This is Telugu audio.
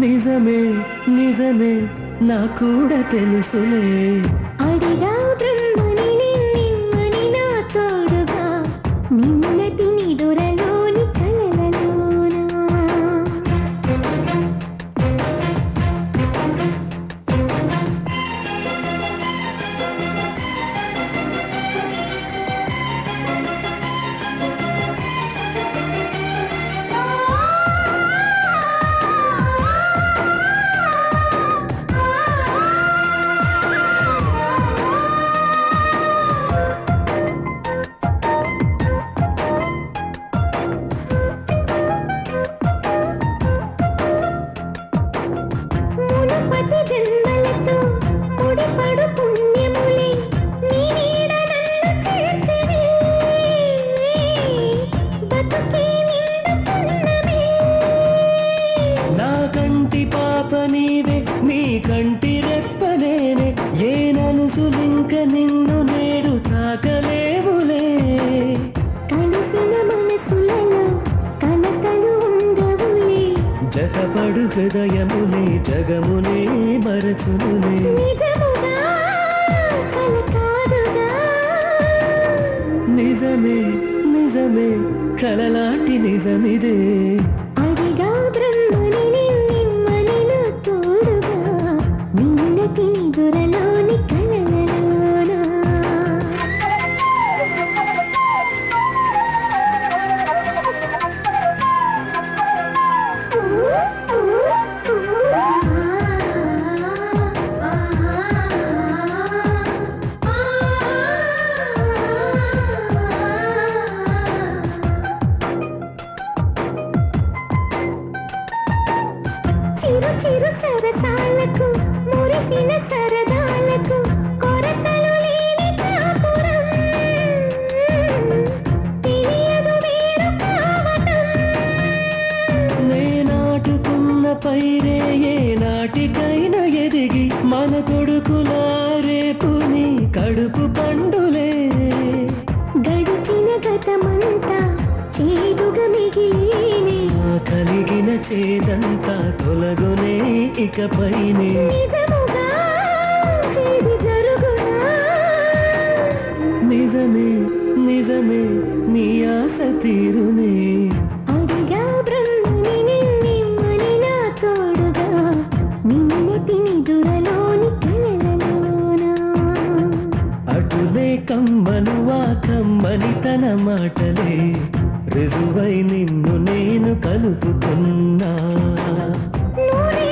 నిజమే నిజమే నా కూడా తెలుసులే అడిగా బ్రహ్మని నిమ్మని నా తోడుగా నిన్నటి నిదురలోని కలలలోనా నీ కంటి రెప్పలేనే ఏ నలుసులింక నిన్ను నేడు తాకలేవులే కలిసిన మనసులలో కలకలు ఉండవులే జతపడు హృదయములే జగమునే మరచునులే నిజముగా కలకాదుగా నిజమే నిజమే కలలాంటి నిజమిదే అడిగా బ్రహ్మని నిమ్మని నా తోడుగా నిన్నటి నిదురలోని కలలలోనా చిరు చిరు సరసాలకు మురిసిన సరదాలకు కొరతలు లేని కాపురం తెలియదు వేరు కావటం నేనాటుకున్న పైరే ఏ నాటికైనా ఎదిగి మన కొడుకులా రేపు నీ కడుపు పండులే గడిచిన గతమంతా చేదుగా మిగిలేనే కలిగిన చేదంతా తొలగునే ఇకపైనే నిజముగా ఇది జరుగునా నిజమే నిజమే నీ ఆశ తీరునే అడిగా బ్రహ్మని నిమ్మని నా తోడుగా నిన్నటి నిదురలోని కలలలోనా అటులే కమ్మనువా కమ్మని తన మాటలే రుజువై నిన్ను నేను కలుపుతున్నా నూనె